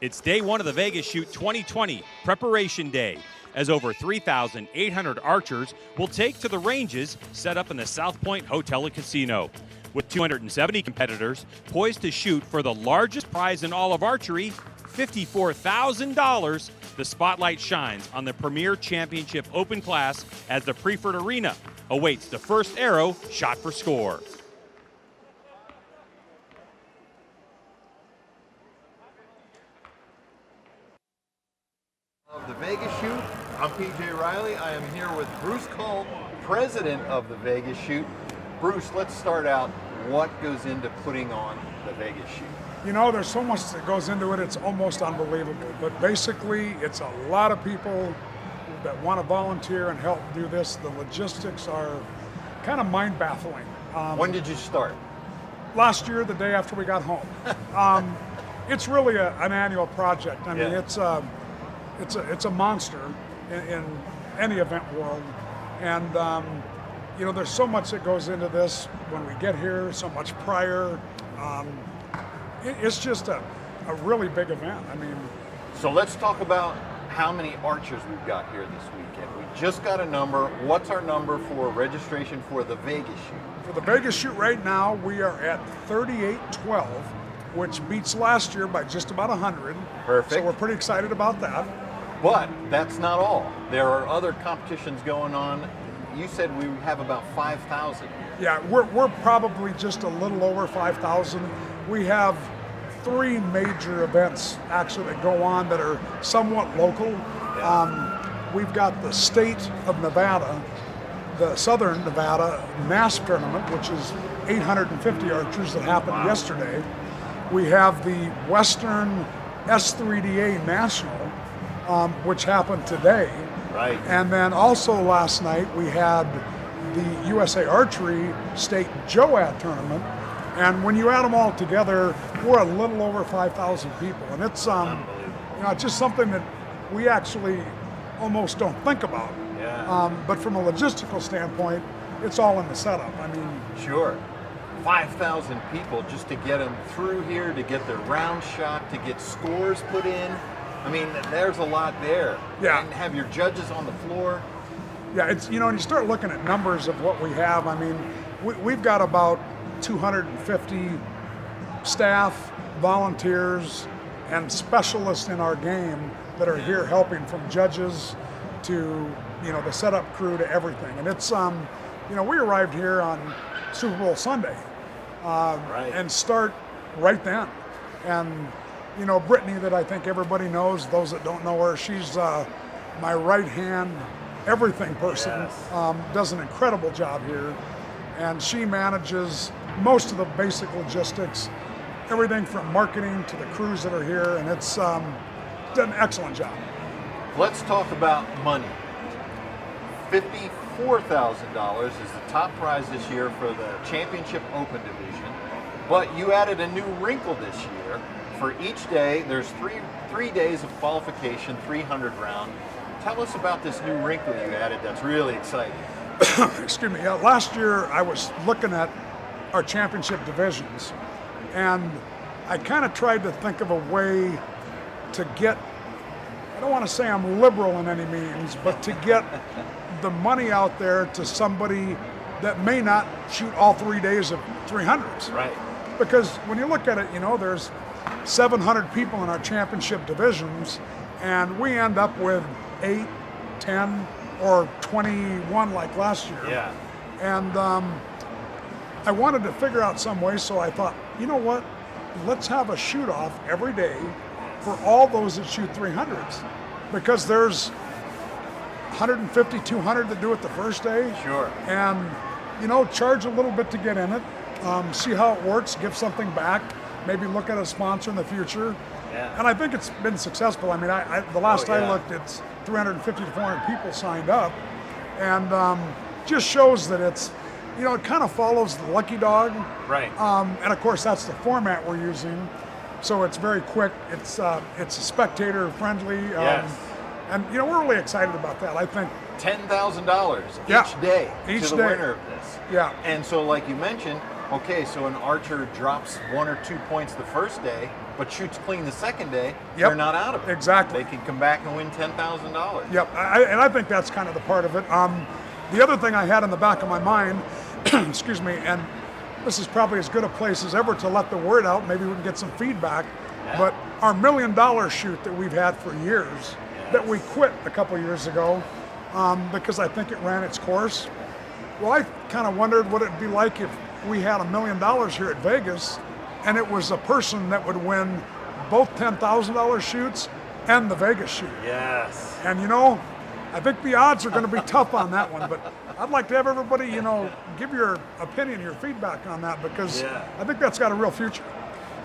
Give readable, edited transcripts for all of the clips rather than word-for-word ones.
It's day one of the Vegas Shoot 2020 Preparation Day, as over 3,800 archers will take to the ranges set up in the South Point Hotel and Casino. With 270 competitors poised to shoot for the largest prize in all of archery, $54,000, the spotlight shines on the Premier Championship Open class as the Preferred Arena awaits the first arrow shot for score. Of the Vegas Shoot, I'm PJ Riley. I am here with Bruce Cull, president of the Vegas Shoot. Bruce, let's start out. What goes into putting on the Vegas Shoot? You know, there's so much that goes into it, it's almost unbelievable. But basically, it's a lot of people that want to volunteer and help do this. The logistics are kind of mind-baffling. When did you start? Last year, the day after we got home. It's really an annual project. I mean, it's a monster in any event world. And, you know, there's so much that goes into this when we get here, so much prior. It's just a really big event. I mean, so let's talk about how many archers we've got here this weekend. We just got a number. What's our number for registration for the Vegas Shoot? For the Vegas Shoot right now, we are at 3812, which beats last year by just about 100. Perfect. So we're pretty excited about that. But that's not all. There are other competitions going on. You said we have about 5,000. Yeah, we're probably just a little over 5,000. We have 3 major events actually that go on that are somewhat local. Yeah. We've got the state of Nevada, the Southern Nevada NASP tournament, which is 850 archers that happened yesterday. We have the Western S3DA National, which happened today. Right. And then also last night we had the USA Archery State JOAD tournament. And when you add them all together, we're a little over 5,000 people. And it's, you know, it's just something that we actually almost don't think about. Yeah. But from a logistical standpoint, it's all in the setup. I mean, sure. 5,000 people just to get them through here, to get their round shot, to get scores put in. I mean, there's a lot there. Yeah. And have your judges on the floor. Yeah, it's, you know, and you start looking at numbers of what we have. I mean, we've got about 250 staff, volunteers, and specialists in our game that are here helping, from judges to, you know, the setup crew to everything. And it's, you know, we arrived here on Super Bowl Sunday and start right then. And, you know, Brittany, that I think everybody knows, those that don't know her, she's my right-hand everything person. Yes. Does an incredible job here. And she manages most of the basic logistics, everything from marketing to the crews that are here, and it's done an excellent job. Let's talk about money. $54,000 is the top prize this year for the Championship Open division, but you added a new wrinkle this year. For each day, there's three days of qualification, 300 round. Tell us about this new wrinkle you added that's really exciting. Excuse me. Last year, I was looking at our championship divisions, and I kind of tried to think of a way to get, I don't want to say I'm liberal in any means, but to get the money out there to somebody that may not shoot all 3 days of 300s. Right. Because when you look at it, you know, there's 700 people in our championship divisions, and we end up with 8, 10, or 21 like last year. Yeah. And I wanted to figure out some way, so I thought, you know what, let's have a shoot-off every day for all those that shoot 300s. Because there's 150, 200 that do it the first day. Sure. And, you know, charge a little bit to get in it, see how it works, give something back, maybe look at a sponsor in the future. Yeah. And I think it's been successful. I mean, the last I looked, it's 350 to 400 people signed up. And just shows that it's, you know, it kind of follows the Lucky Dog. Right. And of course, that's the format we're using. So it's very quick. It's spectator friendly. Yes. And, you know, we're really excited about that. I think $10,000 Yeah. each day Each to the day. winner of this. Yeah. And so, like you mentioned, okay, so an archer drops 1 or 2 points the first day. but shoots clean the second day, Yep. they're not out of it. Exactly. They can come back and win $10,000. Yep, and I think that's kind of the part of it. The other thing I had in the back of my mind, excuse me, and this is probably as good a place as ever to let the word out. Maybe we can get some feedback. Yeah. But our $1 million shoot that we've had for years, that we quit a couple years ago because I think it ran its course. Well, I kind of wondered what it'd be like if we had $1 million here at Vegas, and it was a person that would win both $10,000 shoots and the Vegas shoot. Yes. And you know, I think the odds are going to be tough on that one, but I'd like to have everybody, you know, give your opinion, your feedback on that, because I think that's got a real future.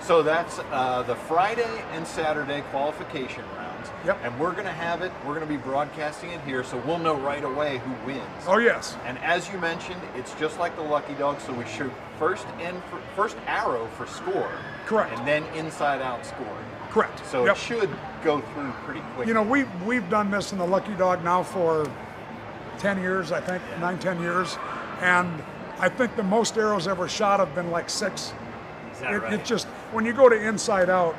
So that's the Friday and Saturday qualification rounds. Yep. And we're going to have it, we're going to be broadcasting it here, so we'll know right away who wins. Oh, yes. And as you mentioned, it's just like the Lucky Dog, so we shoot first arrow for score. Correct. And then inside out score. Correct. So it should go through pretty quickly. You know, we've done this in the Lucky Dog now for 10 years, I think, 9-10 years. And I think the most arrows ever shot have been like 6. Is that right? It just, when you go to inside out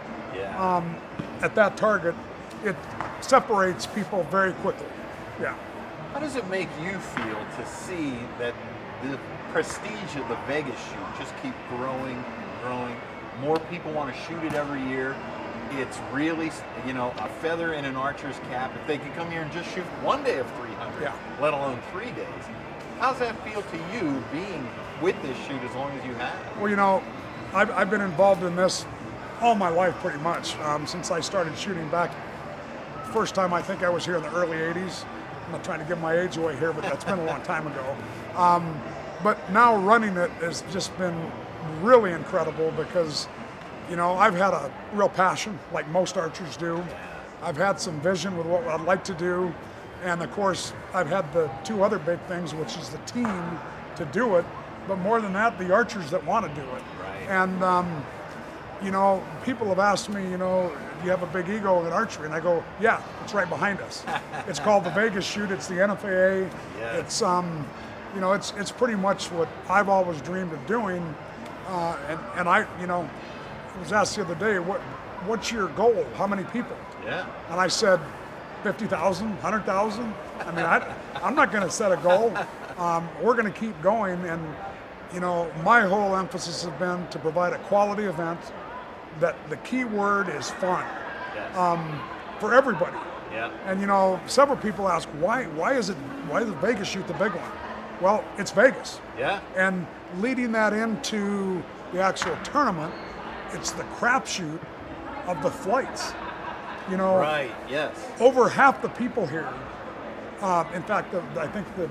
at that target, it separates people very quickly. Yeah. How does it make you feel to see that the prestige of the Vegas shoot just keep growing, growing? More people want to shoot it every year. It's really, you know, a feather in an archer's cap. If they could come here and just shoot one day of 300, let alone 3 days. How's that feel to you being with this shoot as long as you have? Well, you know, I've been involved in this all my life pretty much, since I started shooting back. First time I think I was here in the early 80s. I'm not trying to give my age away here, but that's been a long time ago. But now running it has just been really incredible because, you know, I've had a real passion like most archers do. I've had some vision with what I'd like to do. And of course, I've had the two other big things, which is the team to do it, but more than that, the archers that want to do it. Right. And, you know, people have asked me, you know, do you have a big ego in archery? And I go, yeah, it's right behind us. It's called the Vegas shoot. It's the NFAA. Yes. It's, you know, it's pretty much what I've always dreamed of doing. And I, you know, I was asked the other day, what's your goal? How many people? Yeah. And I said, 50,000, 100,000. I mean, I'm not going to set a goal. We're going to keep going. And, you know, my whole emphasis has been to provide a quality event that the key word is fun for everybody. Yeah. And, you know, several people ask, why is Vegas shoot the big one? Well, it's Vegas. Yeah. And leading that into the actual tournament, it's the crapshoot of the flights. You know, Right, yes. over half the people here, in fact, I think the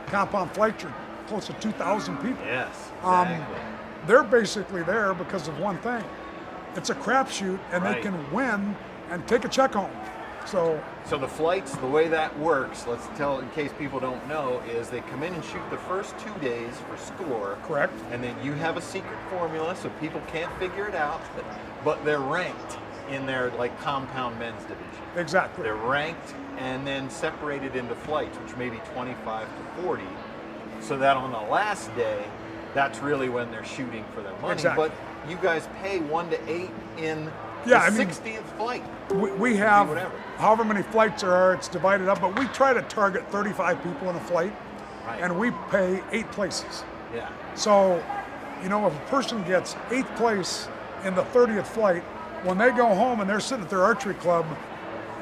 compound flights are close to 2,000 people. Yes, exactly. They're basically there because of one thing. It's a crapshoot, and they can win and take a check home. So the flights, the way that works, let's tell in case people don't know, is they come in and shoot the first 2 days for score. Correct. And then you have a secret formula so people can't figure it out, but they're ranked in their like compound men's division. Exactly. They're ranked and then separated into flights, which may be 25 to 40, so that on the last day, that's really when they're shooting for their money. Exactly. But you guys pay 1 to 8 in the Yeah, I mean, 60th flight. We have whatever. however many flights there are, it's divided up, but we try to target 35 people in a flight, Right. and we pay 8 places. Yeah. So, you know, if a person gets 8th place in the 30th flight, when they go home and they're sitting at their archery club,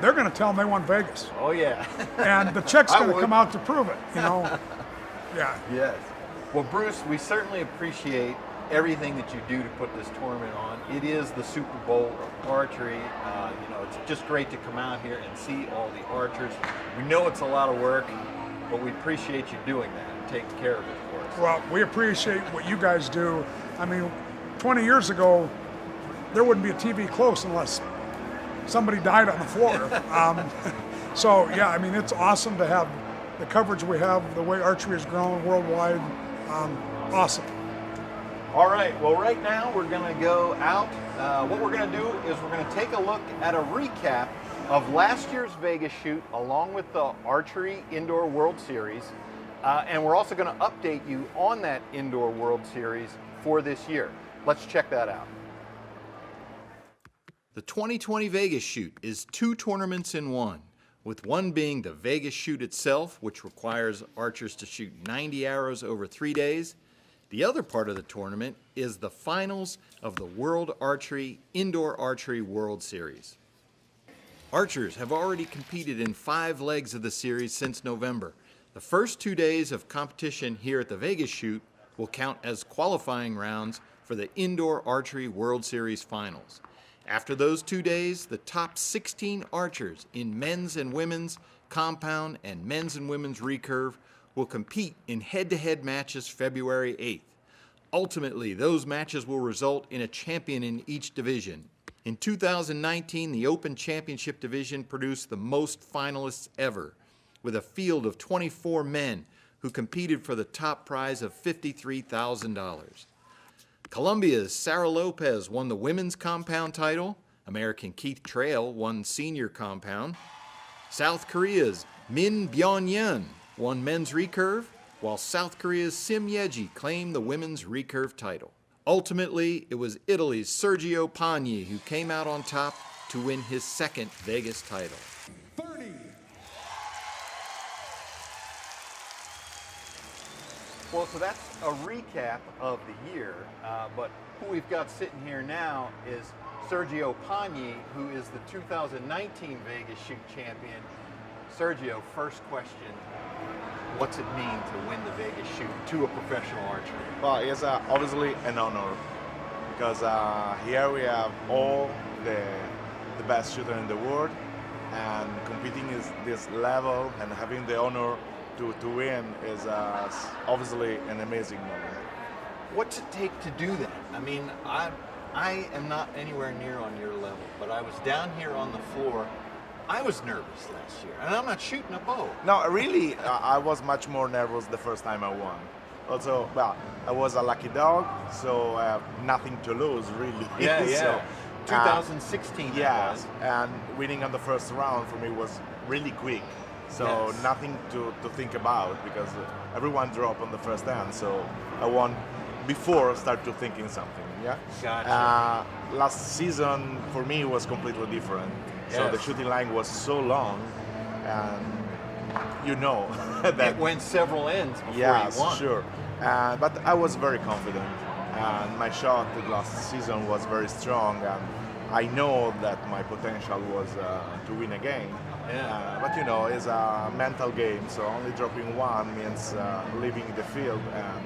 they're going to tell them they won Vegas. Oh yeah. And the check's I going to would. come out to prove it, you know. Yeah. Yes. Well, Bruce, we certainly appreciate everything that you do to put this tournament on. It is the Super Bowl of archery. You know, it's just great to come out here and see all the archers. We know it's a lot of work, but we appreciate you doing that and taking care of it for us. Well, we appreciate what you guys do. I mean, 20 years ago, there wouldn't be a TV close unless somebody died on the floor. So, yeah, I mean, it's awesome to have the coverage we have, the way archery has grown worldwide. Awesome. All right, well, right now we're going to go out. What we're going to do is we're going to take a look at a recap of last year's Vegas shoot along with the Archery Indoor World Series. And we're also going to update you on that Indoor World Series for this year. Let's check that out. The 2020 Vegas Shoot is 2 tournaments in one, with one being the Vegas Shoot itself, which requires archers to shoot 90 arrows over 3 days. The other part of the tournament is the finals of the World Archery Indoor Archery World Series. Archers have already competed in 5 legs of the series since November. The first 2 days of competition here at the Vegas Shoot will count as qualifying rounds for the Indoor Archery World Series Finals. After those 2 days, the top 16 archers in men's and women's compound and men's and women's recurve will compete in head-to-head matches February 8th. Ultimately, those matches will result in a champion in each division. In 2019, the Open Championship division produced the most finalists ever, with a field of 24 men who competed for the top prize of $53,000. Colombia's Sarah Lopez won the women's compound title. American Keith Trail won senior compound. South Korea's Min Byung-yeon won men's recurve, while South Korea's Sim Yeji claimed the women's recurve title. Ultimately, it was Italy's Sergio Pagni who came out on top to win his second Vegas title. 30. Well, so that's a recap of the year, but who we've got sitting here now is Sergio Pani, who is the 2019 Vegas Shoot champion. Sergio, first question, what's it mean to win the Vegas Shoot to a professional archer? Well, it's obviously an honor, because here we have all the best shooter in the world, and competing is this level and having the honor to win is obviously an amazing moment. What's it take to do that? I mean, I am not anywhere near on your level, but I was down here on the floor. I was nervous last year, and I'm not shooting a bow. No, really, I was much more nervous the first time I won. Also, well, I was a lucky dog, so I have nothing to lose, really. Yeah, yeah. So, 2016. yes, and winning on the first round for me was really quick. So Yes. nothing to think about, because everyone dropped on the first hand. So I won before I start to thinking something. Yeah. Gotcha. Last season for me was completely different. So the Yes. shooting line was so long, and you know that It went several ends before yes, you won. sure. But I was very confident, and my shot last season was very strong, and I know that my potential was to win again. Yeah. But you know, it's a mental game, so only dropping one means leaving the field, and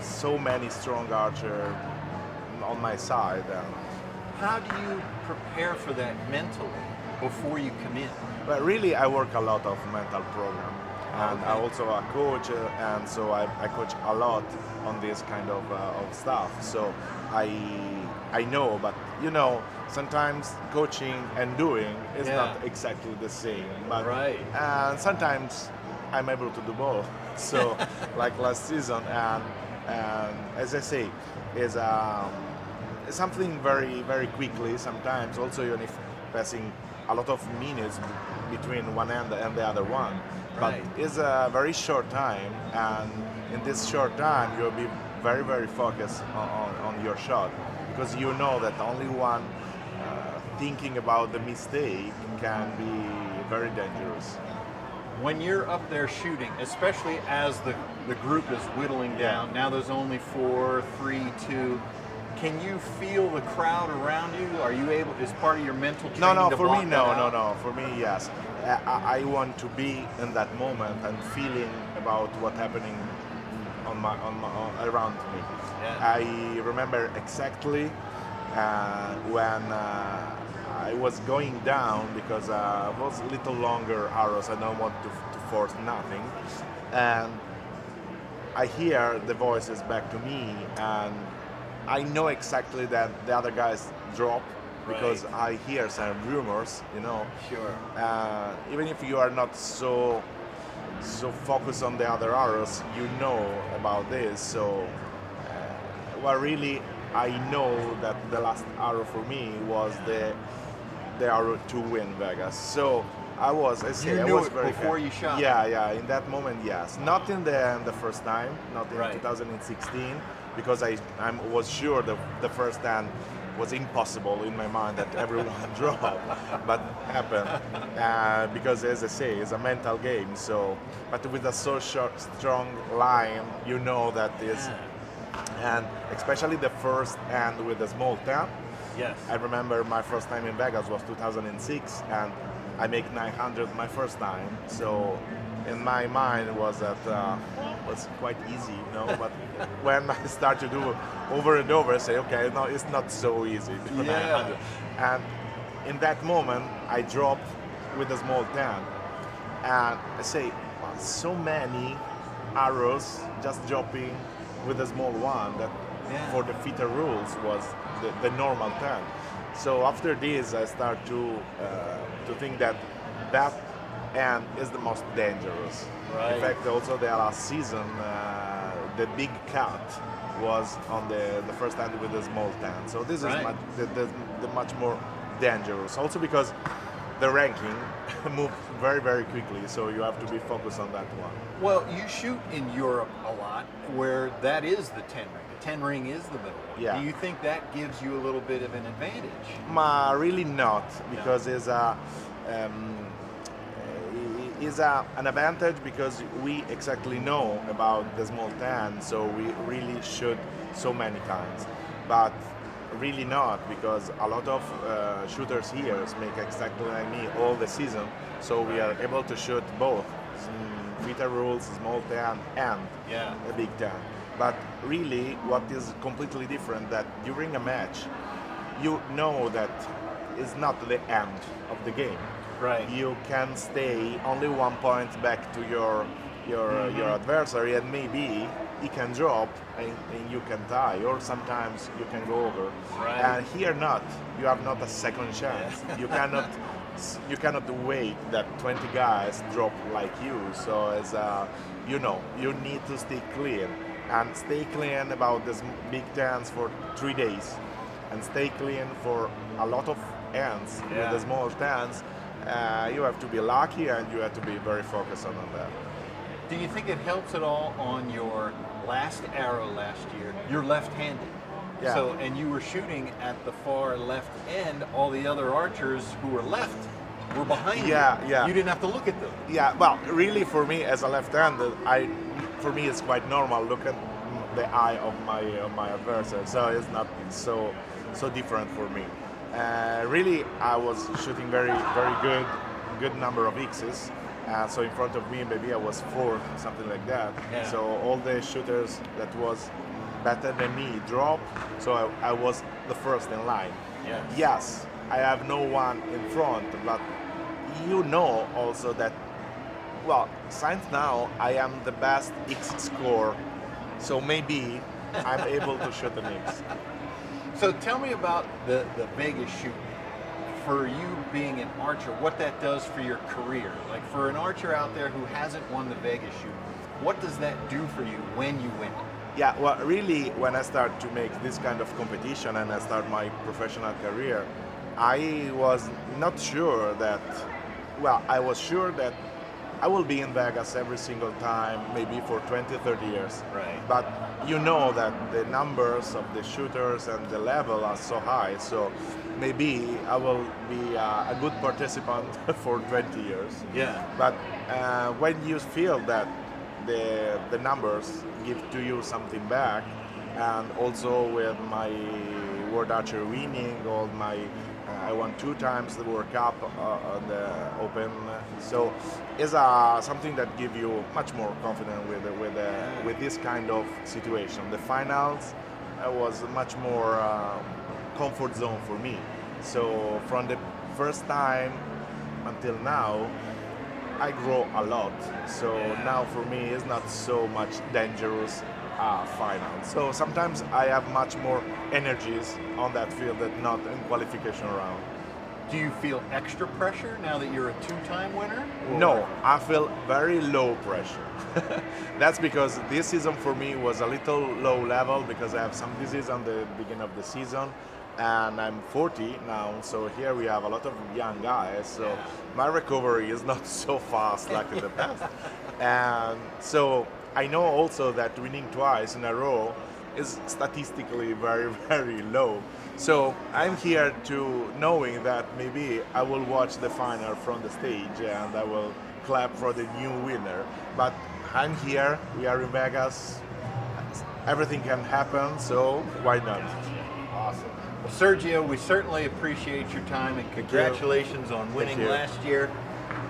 so many strong archers on my side. How do you prepare for that mentally before you come in? But really, I work a lot of mental program, and Okay. I also a coach, and so I coach a lot on this kind of stuff. So I know, but you know, sometimes coaching and doing is Yeah. not exactly the same. But Right. and sometimes I'm able to do both. So like last season, and as I say, is something very very quickly. Sometimes also even if passing a lot of minutes between one end and the other one. But Right. it's a very short time, and in this short time you'll be very very focused on your shot, because you know that only one thinking about the mistake can be very dangerous. When you're up there shooting, especially as the group is whittling down, now there's only 4, 3, 2, can you feel the crowd around you? Are you able, is part of your mental training No, to for block me, that out? no. For me, yes. I want to be in that moment and feeling about what's happening around me. Yeah. I remember exactly when I was going down, because it was a little longer arrows. I don't want to force nothing, and I hear the voices back to me, and I know exactly that the other guys drop, because Right. I hear some rumors, you know. Sure. Even if you are not so focused on the other arrows, you know about this. So, well, really, I know that the last arrow for me was the arrow to win Vegas. So I was knew was it very before happy. you shot. Yeah. In that moment, yes. Not in the first time, not in Right. 2016, because I was sure the first time was impossible in my mind that everyone drop, but happened because, as I say, it's a mental game. So, but with a so strong line, you know that is, and especially the first hand with a small tap. Yes. I remember my first time in Vegas was 2006, and I make 900 my first time. So, in my mind was that was quite easy, you know. But when I start to do over and over, I say, okay, no, it's not so easy. To do 900. And in that moment, I drop with a small 10, and I say, wow, so many arrows just dropping with a small one that for the FITA rules was the normal 10. So after this, I start to think that end is the most dangerous. Right. In fact, also the last season, the big cut was on the first hand with the small 10. So this is the much more dangerous. Also because the ranking moves very, very quickly, so you have to be focused on that one. Well, you shoot in Europe a lot, where that is the 10 ring. The 10 ring is the middle one. Yeah. Do you think that gives you a little bit of an advantage? Really not, because it's an advantage because we exactly know about the small 10, so we really shoot so many times. But really not, because a lot of shooters here make exactly like me all the season, so we are able to shoot both FITA rules, small 10 and a big 10. But really what is completely different, that during a match you know that it's not the end of the game. Right. You can stay only 1 point back to your adversary, and maybe he can drop and you can tie, or sometimes you can go over. Right. And here not. You have not a second chance. You cannot wait that 20 guys drop like you. So as you know, you need to stay clean and stay clean about this big tens for 3 days, and stay clean for a lot of ends with the small tens. You have to be lucky, and you have to be very focused on that. Do you think it helps at all on your last arrow last year? You're left-handed. Yeah. So, and you were shooting at the far left end. All the other archers who were left were behind you. Yeah. You didn't have to look at them. Yeah, well, really for me as a left-handed, for me it's quite normal. Look at the eye of my adversary, so it's not so different for me. Really, I was shooting very good number of X's. So in front of me, maybe I was fourth, something like that. Yeah. So all the shooters that was better than me dropped. So I was the first in line. Yes, I have no one in front, but you know also that, well, since now I am the best X score, so maybe I'm able to shoot an X. So tell me about the Vegas shoot. For you being an archer, what that does for your career. Like for an archer out there who hasn't won the Vegas shoot, what does that do for you when you win it? Yeah, well, really, when I start to make this kind of competition and I start my professional career, I was not sure that, well, I was sure that I will be in Vegas every single time, maybe for 20, 30 years. Right. But you know that the numbers of the shooters and the level are so high, so maybe I will be a good participant for 20 years. Yeah. But when you feel that the numbers give to you something back, and also with my World Archer winning, all my I won 2 times the World Cup on the Open, so it's something that gives you much more confidence with this kind of situation. The finals was much more comfort zone for me. So from the first time until now, I grow a lot. So now for me, it's not so much dangerous final. So sometimes I have much more energies on that field than not in qualification round. Do you feel extra pressure now that you're a 2-time winner? Or? No, I feel very low pressure. That's because this season for me was a little low level because I have some disease on the beginning of the season, and I'm 40 now, so here we have a lot of young guys, so my recovery is not so fast like in the past. And so I know also that winning twice in a row is statistically very, very low. So I'm here to knowing that maybe I will watch the final from the stage and I will clap for the new winner. But I'm here, we are in Vegas, everything can happen, so why not? Awesome. Well, Sergio, we certainly appreciate your time and congratulations on winning last year.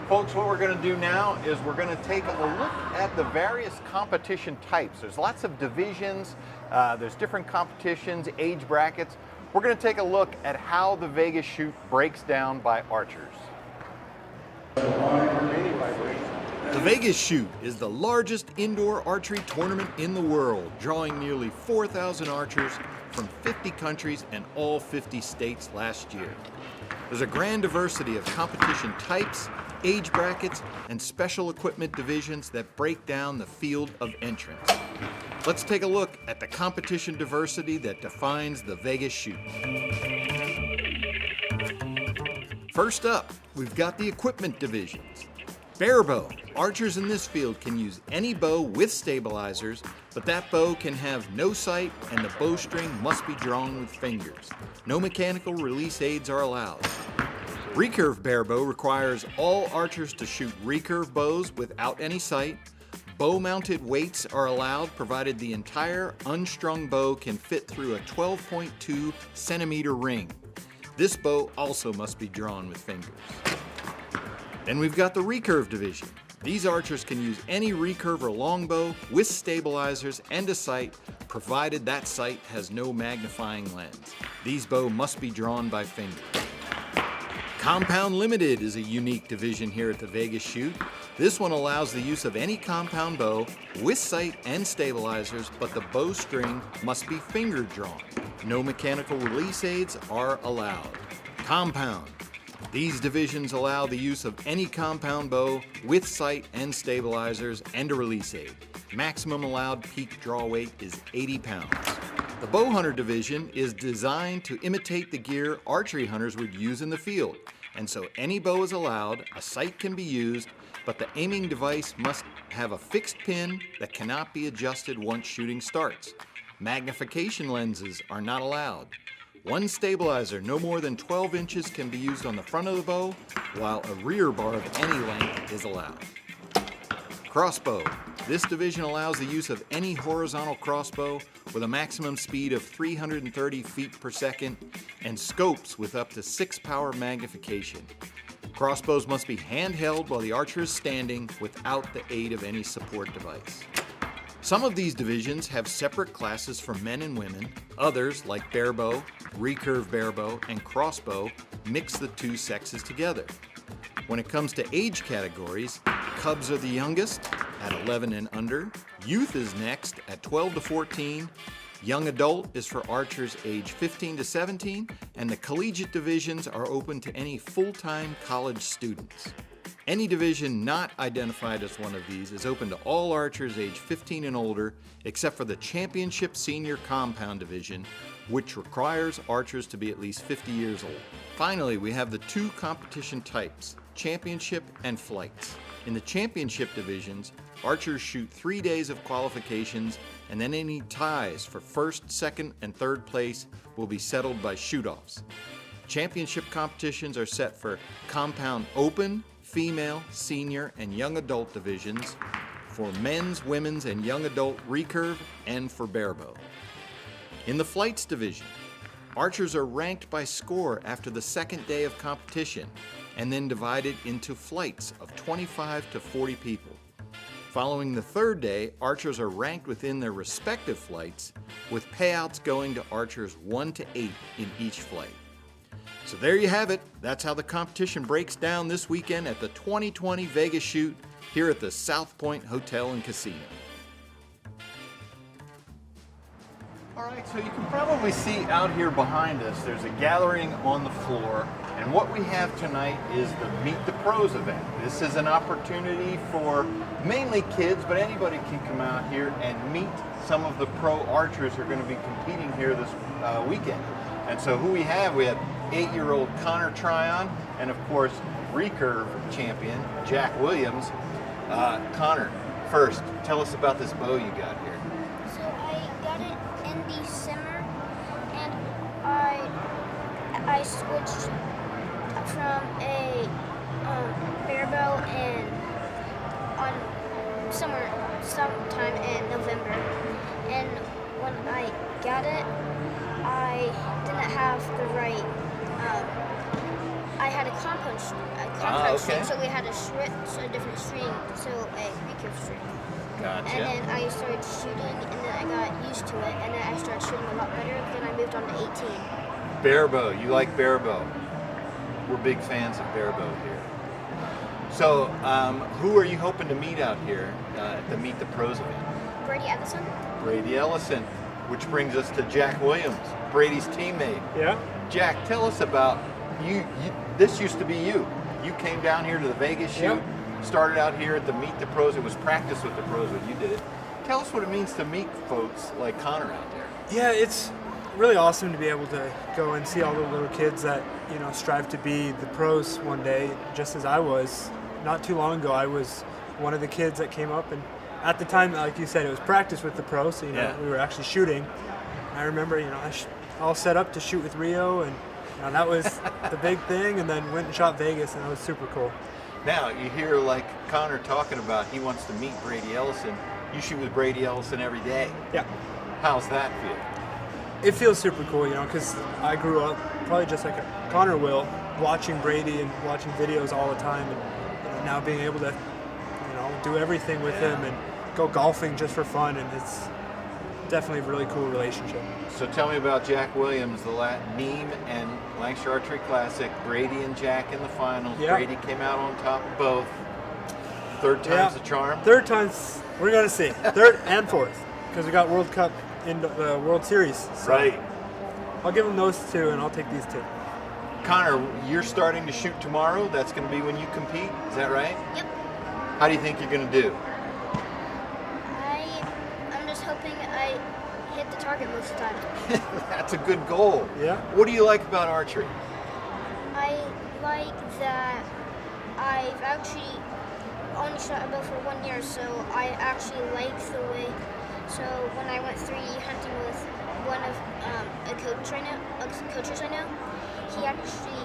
Folks, what we're going to do now is we're going to take a look at the various competition types. There's lots of divisions, there's different competitions, age brackets. We're going to take a look at how the Vegas shoot breaks down by archers. The Vegas Shoot is the largest indoor archery tournament in the world, drawing nearly 4,000 archers from 50 countries and all 50 states last year. There's a grand diversity of competition types, age brackets, and special equipment divisions that break down the field of entrants. Let's take a look at the competition diversity that defines the Vegas Shoot. First up, we've got the equipment divisions. Barebow. Archers in this field can use any bow with stabilizers, but that bow can have no sight and the bowstring must be drawn with fingers. No mechanical release aids are allowed. Recurve barebow requires all archers to shoot recurve bows without any sight. Bow-mounted weights are allowed provided the entire unstrung bow can fit through a 12.2 centimeter ring. This bow also must be drawn with fingers. Then we've got the recurve division. These archers can use any recurve or longbow with stabilizers and a sight, provided that sight has no magnifying lens. These bow must be drawn by fingers. Compound Limited is a unique division here at the Vegas Shoot. This one allows the use of any compound bow with sight and stabilizers, but the bowstring must be finger drawn. No mechanical release aids are allowed. Compound. These divisions allow the use of any compound bow with sight and stabilizers and a release aid. Maximum allowed peak draw weight is 80 pounds. The bow hunter division is designed to imitate the gear archery hunters would use in the field, and so any bow is allowed, a sight can be used, but the aiming device must have a fixed pin that cannot be adjusted once shooting starts. Magnification lenses are not allowed. One stabilizer no more than 12 inches can be used on the front of the bow, while a rear bar of any length is allowed. Crossbow. This division allows the use of any horizontal crossbow with a maximum speed of 330 feet per second and scopes with up to 6 power magnification. Crossbows must be handheld while the archer is standing without the aid of any support device. Some of these divisions have separate classes for men and women. Others, like barebow, recurve barebow, and crossbow, mix the two sexes together. When it comes to age categories, cubs are the youngest at 11 and under, youth is next at 12 to 14, young adult is for archers age 15 to 17, and the collegiate divisions are open to any full-time college students. Any division not identified as one of these is open to all archers age 15 and older, except for the Championship Senior Compound Division, which requires archers to be at least 50 years old. Finally, we have the two competition types, Championship and Flights. In the Championship divisions, archers shoot 3 days of qualifications, and then any ties for first, second, and third place will be settled by shoot-offs. Championship competitions are set for Compound Open, Female, Senior, and Young Adult divisions, for men's, women's, and young adult recurve, and for barebow. In the Flights division, archers are ranked by score after the second day of competition, and then divided into flights of 25 to 40 people. Following the third day, archers are ranked within their respective flights, with payouts going to archers 1 to 8 in each flight. So there you have it. That's how the competition breaks down this weekend at the 2020 Vegas Shoot here at the South Point Hotel and Casino. All right, so you can probably see out here behind us, there's a gathering on the floor, and what we have tonight is the Meet the Pros event. This is an opportunity for mainly kids, but anybody can come out here and meet some of the pro archers who are going to be competing here this weekend. And so who we have 8-year-old Connor Tryon, and of course, recurve champion, Jack Williams. Connor, first, tell us about this bow you got here. So I got it in I switched from a bare bow and sometime in November, and when I got it, I didn't have the right. I had a compound string, so we had a different string, so a recurve string. Gotcha. And then I started shooting, and then I got used to it, and then I started shooting a lot better. Then I moved on to 18. Bare bow. You like bare bow. We're big fans of bare bow here. So, who are you hoping to meet out here at the Meet the Pros event? Brady Ellison. Brady Ellison, which brings us to Jack Williams, Brady's teammate. Yeah. Jack, tell us about you. This used to be you. You came down here to the Vegas shoot, Yep. started out here at the Meet the Pros. It was practice with the pros when you did it. Tell us what it means to meet folks like Connor out there. Yeah, it's really awesome to be able to go and see all the little kids that, strive to be the pros one day, just as I was. Not too long ago, I was one of the kids that came up, and at the time, like you said, it was practice with the pros, so Yeah. we were actually shooting. I remember, all set up to shoot with Rio, and that was the big thing, and then went and shot Vegas, and that was super cool. Now, you hear like Connor talking about he wants to meet Brady Ellison. You shoot with Brady Ellison every day. Yeah. How's that feel? It feels super cool, because I grew up probably just like Connor will, watching Brady and watching videos all the time, and now being able to, do everything with him and go golfing just for fun, and it's definitely a really cool relationship. So tell me about Jack Williams, the Nîmes and Lancashire Archery Classic. Brady and Jack in the finals. Yeah. Brady came out on top of both. Third time's the charm. Third time's, we're going to see. Third and fourth, because we got World Cup in the World Series. So Right. I'll give them those two, and I'll take these two. Connor, you're starting to shoot tomorrow. That's going to be when you compete. Is that right? Yep. How do you think you're going to do? I'm just hoping I hit the target most of the time. That's a good goal. Yeah. What do you like about archery? I like that I've actually only shot a bow for 1 year, so I actually like the way. So when I went 3D hunting with one of coaches I know, he actually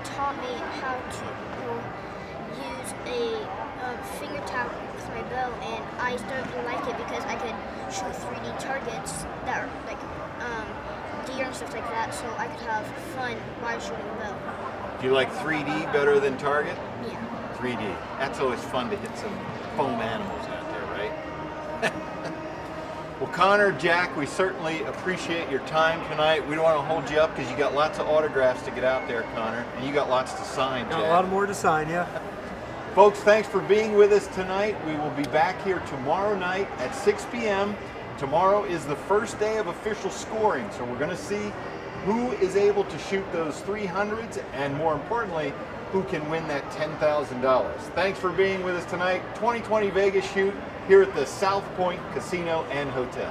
taught me how to use a finger tap with my bow, and I started to like it because I could shoot 3D targets that are like deer and stuff like that, so I could have fun while shooting a bow. Do you like 3D better than target? Yeah. 3D. That's always fun to hit some foam animals out there, right? Well, Connor, Jack, we certainly appreciate your time tonight. We don't want to hold you up because you got lots of autographs to get out there, Connor, and you got lots to sign, Got Jack. a lot more to sign, yeah. Folks, thanks for being with us tonight. We will be back here tomorrow night at 6 p.m. Tomorrow is the first day of official scoring, so we're going to see who is able to shoot those 300s, and more importantly, who can win that $10,000. Thanks for being with us tonight. 2020 Vegas shoot here at the South Point Casino and Hotel.